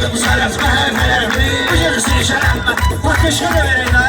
yıkım sarıf kahır tərəfli. Bu gözü şərəfmə, bakışa da verin ha.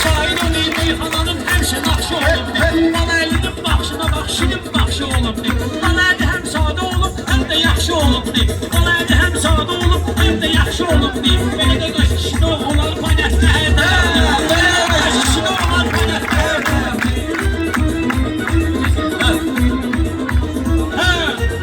Şahin olayım meyxananın həmşə naxşı olub. Bana əlinin baxışına bax, şirin baxışı olub. Bana əli həm sadə olub, həm də yaxşı olub. Bana əli həm sadə olub, həm də yaxşı olub. Belə də göz kişide oğular panətdə hər tərəfli. Belə də göz kişide oğular panətdə hər tərəfli.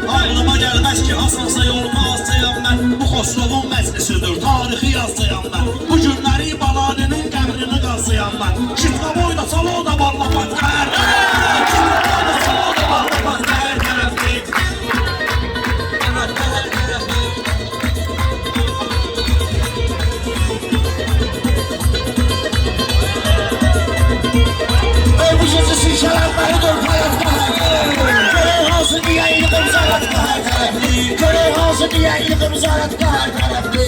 Ağlıma gəlməz ki, asılsa yoluma asayam mən. Bu Xosrovun məclisidir, tarixi yazacayam mən. Bu günləri balaninin qəbrini qazıyam mən. Şifra boyda salo da barlamaq hər tərəfli. Şifra boyda salo da barlamaq hər tərəfli. Bu gecə şişələnməlidir hayatda hər tərəfli. Görək hansı niyə yıqım zaratda hər tərəfli. Görək hansı niyə yıqım zaratda hər tərəfli.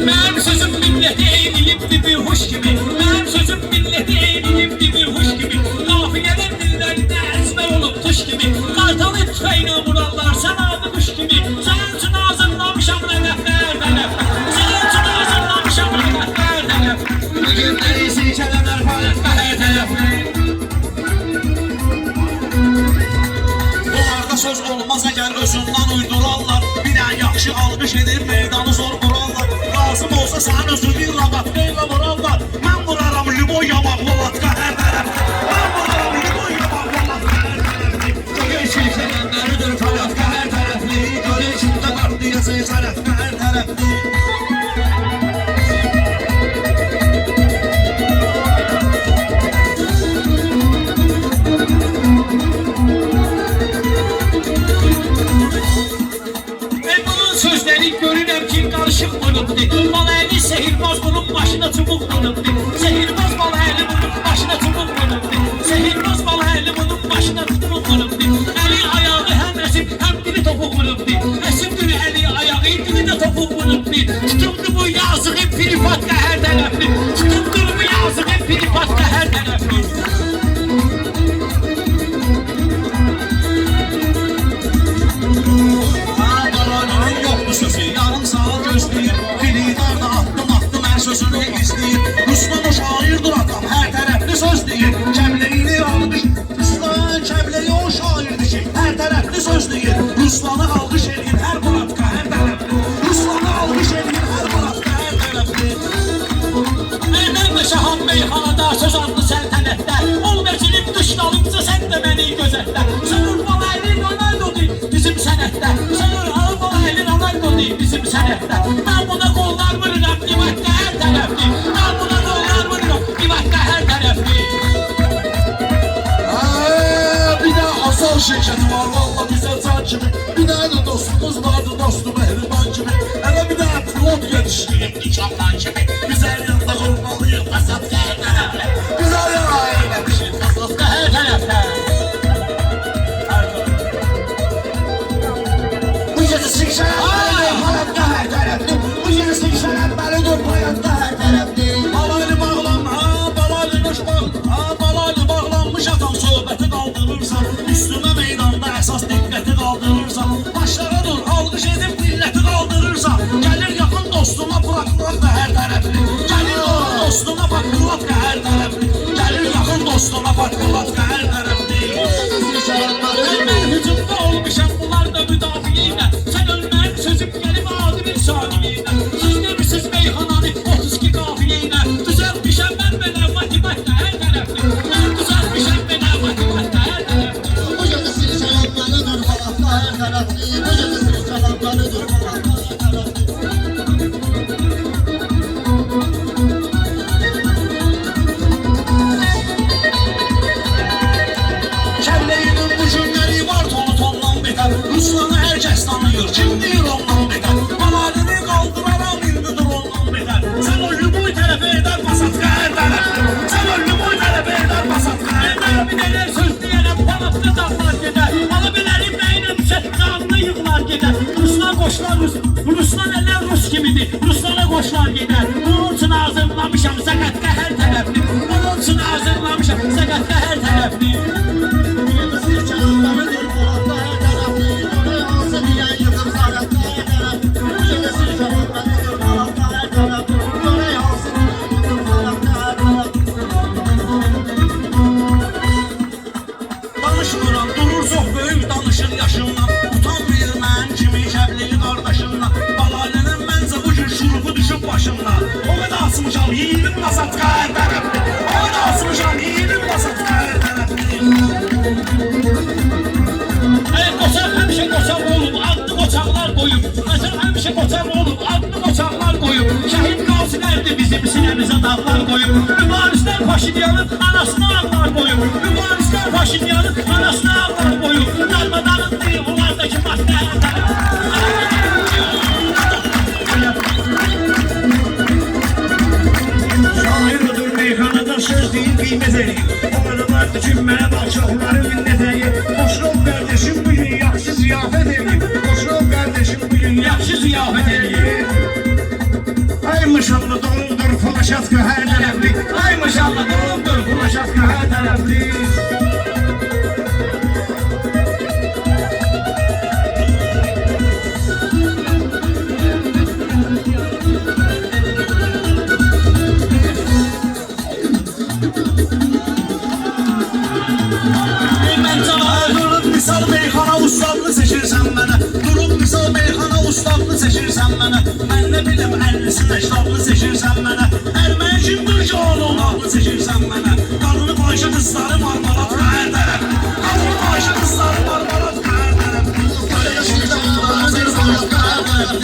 Mənim sözüm millete eğilibdi bir huş gibi. Mənim sözüm millete eğilibdi bir huş gibi. Kafiyelerin dillerinde esmer olup tuş gibi. Kartalı tüfeğine vurarlar sen adı kuş gibi. Senin için ağzınlamışam lənətlər vənəf. Senin için ağzınlamışam lənətlər vənəf. Bu günləri silkələnər hayatda hər tərəfli. Bunlarda söz olmaz əgər özündən uydurarlar. Bir ən yaxşı alqış edib meydanı zor vurarlar. Lazım olsa sən özü bir rabatlayla vurarlar. Mən vuraram liboy yamaqlı latka hər tərəfli. Mən vuraram liboy yamaqlı latka hər tərəfli. Göğe silkələnləridir hayatda hər tərəfli. Göğe içində qartlayası sərəfdə hər tərəfli. Sözleri görürəm ki qarışıq vurubdur. Bala əli sehirbaz bunun başına çubuq vurubdur. Sehirbaz bala əli bunun başına çubuq vurubdur. Sehirbaz bala əli bunun başına çubuq vurubdur. Əli ayağı həm əsib həm dili topuq vurubdur. Əsibdir əli ayağı dili də topuq vurubdur. Tutubdur bu yazığı piripatka hər tərəfli. Tutubdur bu yazığı piripatka hər tərəfli. Yarım saat gözləyir, filidar da attım hər sözünü izləyir. Ruslan o şairdir atam, hər tərəfli söz deyir. Kəmləyini almış, Ruslan kəmləyi o şairdir ki, hər tərəfli söz deyir. Ruslanı alqış edir, hər buratka, hər tərəfli. Ruslanı alqış edir, hər buratka, hər tərəfli. Məndən də şahan meyxanada söz adlı səltənətdə. Ol vəzilim dışlanımca sən də məni gözətdə. Sönür bala əli Ronaldo'dur bizim sənətdə. Sönür bala əli Ronaldo'dur bizim sənətdə. Mən buna qollar vururam divakda hər tərəfli. Mən buna qollar vururam divakda hər tərəfli. Bir də Asal şirkəti var, valla bizə can kimi. Bir də də dostumuz vardı, dostu mehriban kimi. Hələ bir də pilot yetişdirib dükkandan kimi. Bizə yanında qurmalıyıq, Pasatka hər tərəfli. Bizə yanında eyləmişik, Pasatka hər tərəfli. Bu gecə silkələnməlidir hayatda hər tərəfli. Bu gecə silkələnməlidir hayatda hər tərəfli. Balaylı bağlanma, balaylı qoş bağlanma, balaylı bağlanmış adam söhbəti qaldırırsan. Üstümə meydanda əsas diqqəti qaldırırsan. Başlara dur, alqış edib milləti qaldırırsan. Gəlir yaxın dostuna bırakılatka hər tərəfli. Gəlir dostuna bakılatka hər tərəfli. Gəlir yaxın dostuna bakılatka hər tərəfli. Mən hücumda olmuşam, bunlar da müdafiə. Sən ölmən sözüm gəlib adi bir saniyyə. Siz demişsiniz meyxananı 32 qafiyyə. Düzəltmişəm mən belə matematikdə hər tərəfli. Mən düzəltmişəm belə matematikdə hər tərəfli. Bu gecə silkələnməlidir hayatda hər tərəfli. Bu gecə silkələnməlidir hayatda hər tərəfli. Kəmləyinin bu günləri var tonu tondan betər. Ruslanı hər kəs tanıyır, kim deyir ondan betər. Baladını qaldıraram ilmidir ondan betər. Sən o lübuy tərəfə edər Pasatka hər tərəfli. Sən o lübuy tərəfə edər Pasatka hər tərəfli. Bir dənər söz deyərəm, balıqlı dağlar gedər. Alı bilərim nəyinə düşər, canlı yığlar gedər. Ruslan qoşlar Rus, Ruslan ələr Rus kimidir. Ruslana qoşlar gedər. Bunun üçün hazırlamışam Zaqatka hər tərəfli. Bunun üçün hazırlamışam Zaqatka hər tərəfli. ağlar koyup Mübarizler Paşinyanın anasına ağlar koyup Mübarizler Paşinyanın anasına ağlar koyup Darmadağın değil onlardaki maddeler Şair odur meyhanada söz değil kıymet edeyim. Orada var düşünmeye bak çoxları minnet edeyim. Hoşrov kardeşim bugün yaxşı ziyafet edeyim. Hoşrov kardeşim bugün Yaxşı ziyafet edeyim. Ay maşallah doludur flaşatka her tərəfli. Ay maşallah doludur flaşatka her tərəfli. Mən cavab Durub misal meyxana ustadlı seçirsən mənə. Durub misal meyxana ustadlı seçirsən mənə. Mən nə bilim 50-si məştablı seçirsən mənə. Ərmənşin bir yolun adlı seçirsən mənə. Qanını başa qızları marmarat hər tərəf. Qanını başa qızları marmarat hər tərəf.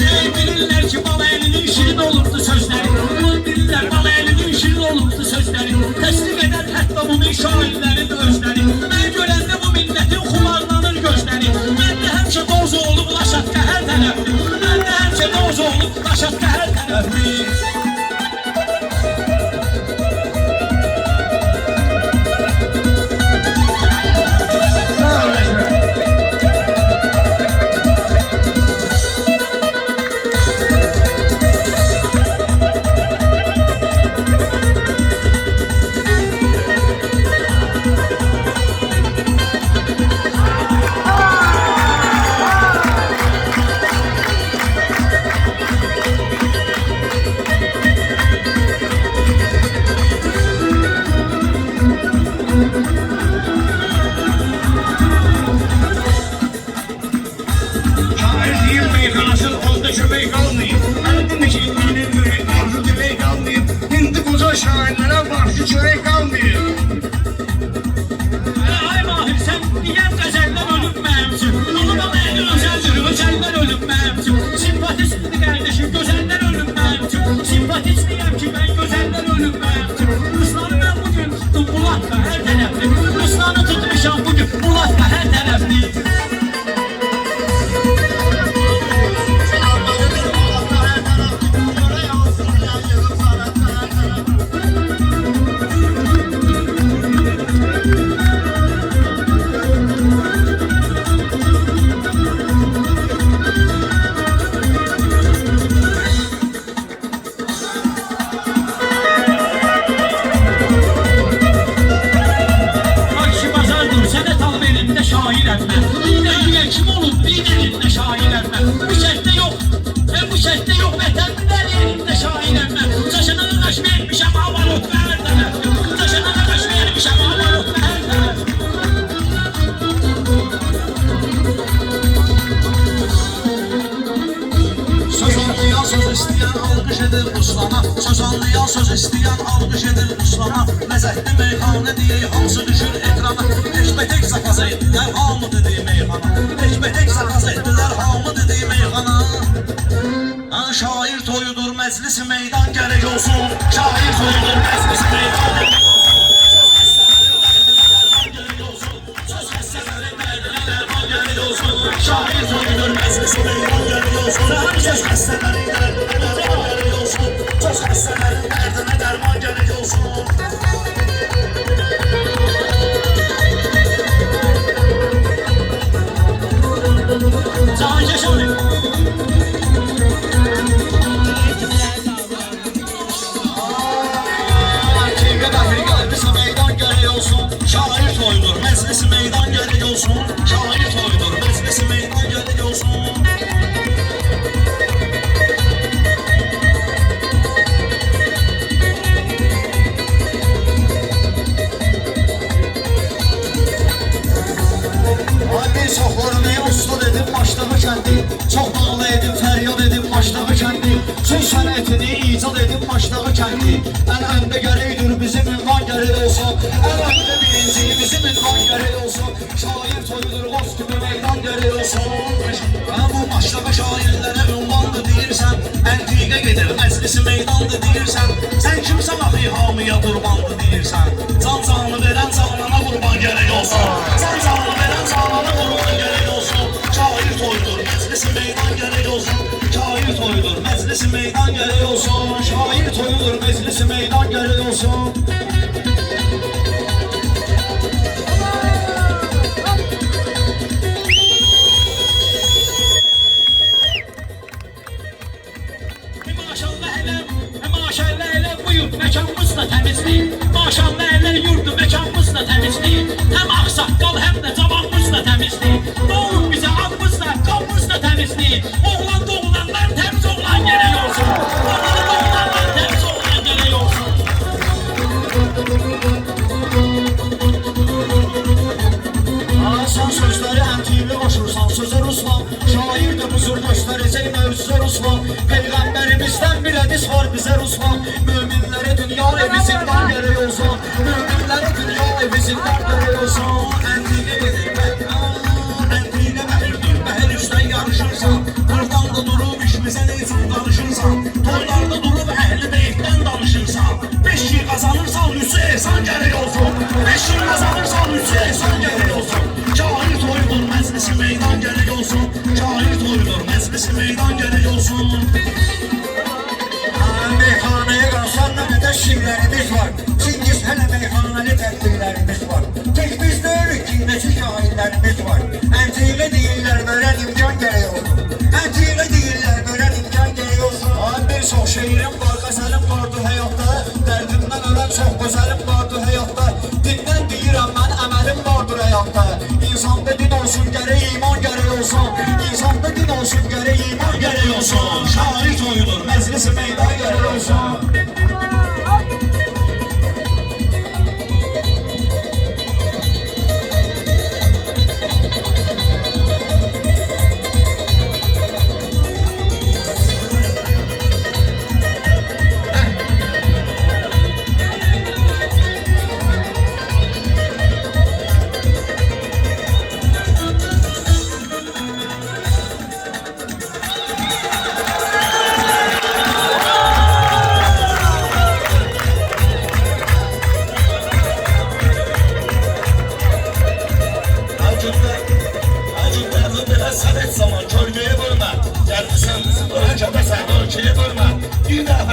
Ey bilirlər ki bal əlinin şirin olurdu sözləri Bunu bilirlər bal əlinin şirin olurdu sözləri Təslim edər hətta bunu şairlərin özləri Mən görəndə bu millətin xumarlanır gözləri Mən də həmşə doz olub laşaqqa hər tərəfli Mən də həmşə doz olub laşaqqa hər tərəfli Şair değil meyhanasız oldu köpek kalmayayım. Elbinde şimdinin yürek arzu demek kalmayayım. Hindi koca şairlere vahşi çörek kalmayayım. Ay Mahir sen deyən qəzəllər ölüb mənim üçün Onu da mənim özəldir, özəllər ölüb mənim üçün Simpatisizdir qardeşim, gözəllər ölüb mənim üçün Simpatisizliyəm ki mən gözəllər ölüb mənim üçün Ruslanı mən bugün tutdum Bulatqa hər tərəfli Ruslanı tutmuşam bugün Bulatqa hər tərəfli Akşı bazardır, sənət alıb elində şairəm mən Lider kim olub, liderində şairəm mən Bu şəhdə yox, bu şəhdə yox Vətənlər yerində şairəm mən Çaşana qaş vermişəm, avalot hər tərəfli Çaşana qaş vermişəm, avalot hər tərəfli Söz anlayan söz istəyən alqış edir Ruslana. Söz anlayan söz istəyən alqış edir Ruslana. Məzəhli meyxanə deyək hamısı düşür ekrana. Teşbətek zakaz etdilər hamı dediyi meyxana. Teşbətek zakaz etdilər hamı dediyi meyxana. Şair toyudur məclisi meydan gərək olsun. Şair toyudur məclisi meydan gərək olsun. Söz həssələrin dərdinə dərman gərək olsun. Şair toyudur məclisi meydan gərək olsun. Söz həssələrin dərdinə dərman gərək olsun. Söz həssələrin dərdinə dərman gərək olsun. Cahankeş olayım Şair toyudur, meclisi meydan gərək olsun. Şair toyudur, meclisi meydan gərək olsun. Abi çoxlarını usta dedim başlağı kəndi. Çox bağlı edim, fəryad edim başlağı kəndi. Söz sənətini icad edim başlağı kəndi. Ən öndə gərəkdir bizim ünvan gərək olsun. Ən öndə birinci bizim ünvan gərək olsun. Şair toyudur, qoz kimi meydan gərək olsun. Bu başlağı şairlərə ünvandır deyirsən. Əntiqə gedir, məclisi meydandır deyirsən. Sən kimsən axı gerek olsun. Şair toyudur, meclisi meydan gerek olsun. Şair toyudur, meclisi meydan gerek olsun. Maşallah elə bu yurt məkanımız da təmizdir. Maşallah elə yurdu məkanımız da təmizdir. Həm ağsaqqal, həm də cavanımız da təmizdir. Doğum bizə adımız da, qanımız da təmizdir. Oğlan doğulanlar təmiz oğlan gərək olsun. Oğlan doğulanlar təmiz oğlan gərək olsun. Son sözləri əmtiyli qoşursan, sözü Ruslan. Şair də buzur göstərəcək mövzusu Ruslan. Peyğəmbərimizdən bir hədis var bizə Ruslan. Möminlərə dünya evi zindan gərək olsun. Möminlərə dünya evi zindan gərək olsun. Əntiqə gedir, əntiqə məhirdir, məhir üstən yarışırsan. Buradan da durub işimizə nə üçün danışırsan. Toylarda durub əhli beytdən danışırsan. 5 yıl qazanırsan, üstü ehsan gərək olsun. 5 yıl qazanırsan, üstü ehsan gərək olsun. Şair toyudur, meclisi meydan gerek olsun. Şair toyudur, meclisi meydan gerek olsun. Meyhaneye kalsan ne kadar şiirlerimiz var. Çingiz hele meyhaneli tedbirlerimiz var. Tek biz değiliz, cinneti şairlerimiz var. Entiyle değiller, böyle imkan gerek olsun. Entiyle değiller, böyle imkan gerek olsun. Bir çok şiirim var, gazelim vardı hayatta. Derdimden ölen çok güzelim vardı hayatta. Dinden deyirəm mən, əməlim vardır hayatta. İnsanda din olsun, gərək iman gərək olsun. İnsanda din olsun, gərək iman gərək olsun. Şair toyudur, meclisi meydan gərək olsun.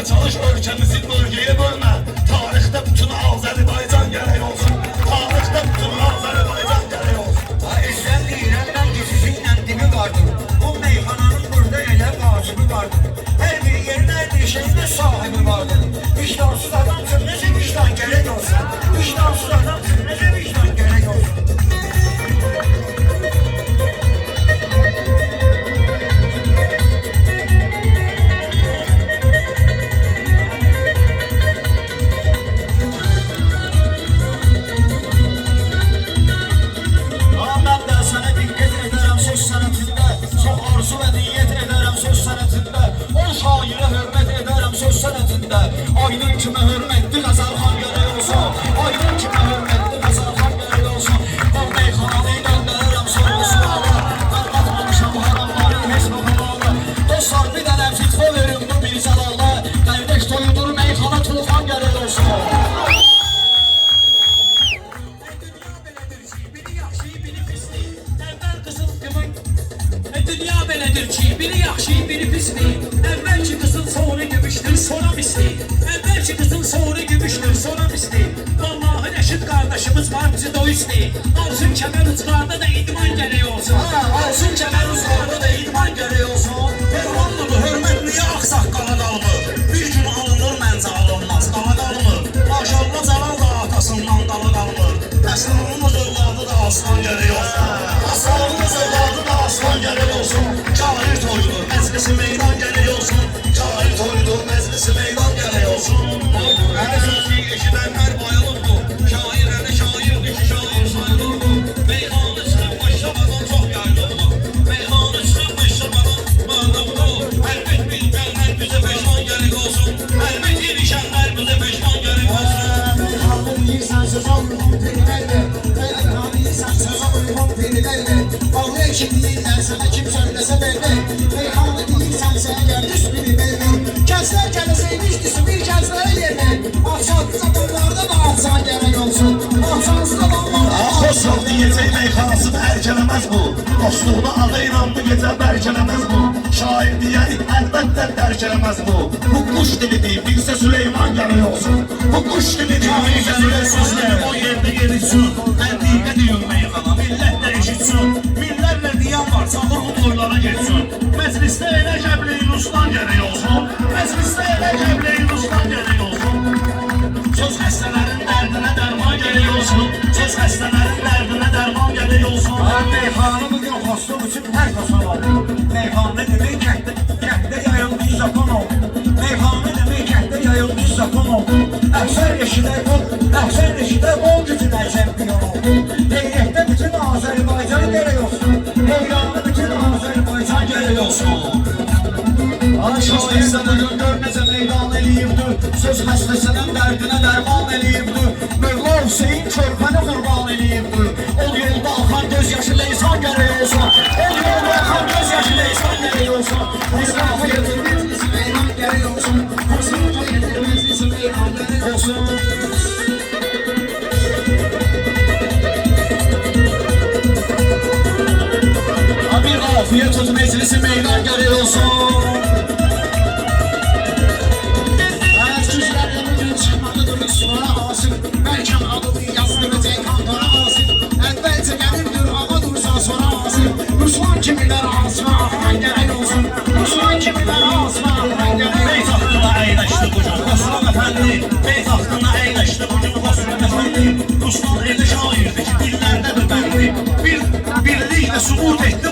Çalış ölkəmizin bölgeye bölmə. Tarixdə bütün Azərbaycan gərək olsun. Tarixdə bütün Azərbaycan gərək olsun. İşlən deyirəm, mən gizisiyle dibi vardır. Bu meyxananın burada elə vacibi vardır. Hər bir yerin, hər bir şeyin sahibi vardır. Vicdansız adam üçün necə vicdan gərək olsun. Vicdansız adam üçün necə vicdan gərək olsun. Aydın kime hürmetli Qazarxan gərək olsun. Aydın kime hürmetli Qazarxan gərək olsun. Bu meyxanayı göndərirəm sorğu suala. Qarqatmamışam haramları heç baxamalı. Dostlar bir dənə fitva verin bu bir zəlalla. Qardeş toyudur meyxana tulğan gərək olsun. Dünya belədir ki, biri yaxşı, biri pisdir. Əvvəlki qızıl sonra gümüşdür, sonra misli. Əvvəlki qızıl sonra gümüşdür, sonra misli. Vallahi Rəşid qardaşımız var bizi doyusti. Alsın kəmər uclarda da idman gərək olsun. Alsın kəmər uclarda da idman gərək olsun. Pervanlı bu hürmət niyə ağsaqqala qalmır? Bir gün alınır, məncə alınmaz, qala qalmır. Maşallah Cəlal da atasından qalı qalmır. Əslanımız övladı da aslan gərək olsun. Aslanımız övladı da aslan gərək olsun. Şair toyudur, meclisi meydan gərək olsun. Şair toyudur, meclisi meydan gərək olsun. Hələ sözü eşidənlər bayılıbdır. Şair hələ şairdir ki, şair sayılıbdır. Meyxanı çıxıb başlamadan çox yayılıbdır. Meyxanı çıxıb başlamadan bağlıbdır. Əlbət bilgənlər bizə peşman gərək olsun. Əlbət erişənlər bizə peşman gərək olsun. Meyxanı deyirsən, söz almıyorum perilərlə. Meyxanı deyirsən, söz almıyorum perilərlə. Bağlı kim deyirlər, sənə kim söyləsə belli. Meyxanı deyirsən, sənə gece meyxanasını erkələməz bu. Dostluğunu ağıyla bu gece bərkələməz bu. Şair diyəni əlbəttə dərk eləməz bu. Bu kuş dilidir, bilsə Süleyman gəlir olsun. Bu kuş dilidir, bilsə Süleyman O yerde gelişsin, endiğe diyor meyhana, millet de eşitsin. Millerle diyen varsa bu toylara geçsin. Mecliste ele cebleyin ustan geri olsun. Mecliste ele cebleyin ustan geri olsun. Söz xəstələrin dərdinə dərman geri olsun. Söz xəstələrin dərdinə dərman geri olsun. Meyxanı bugün xosluq üçün hər kəsə var. Meyxanı demək kənddə yayılmış zakon ol. Meyxanı demək kənddə yayılmış zakon ol. Əksər eşidə bol gücünə çempiyon ol. Heyrətdə bütün Azərbaycan gərək olsun. Heyranı bütün Azərbaycan gərək olsun. Söz xəstənin görməzə meydan eləyibdir. Söz xəstəsinin dərdinə dərman eləyibdir. Mövla Hüseyin körpəni qurban eləyibdir. Ol yolda axan göz yaşı leysan gərək olsun. Ol yolda axan göz yaşı leysan gərək olsun. Israfı yetirməclisi meydan gərək olsun. Israfı yetirməclisi meydan gərək olsun. Bir afiyet tut meclisi meydan gərək olsun. Kimiler asma gərək olsun. Ruslan kimiler asma gərək Bey taxtına əyləşdi bu gün Xosrov əfəndi. Bey taxtına əyləşdi bu gün Xosrov əfəndi. Ruslan elə şairdir ki, dillərdədir bəndi. Birliklə sübut etdi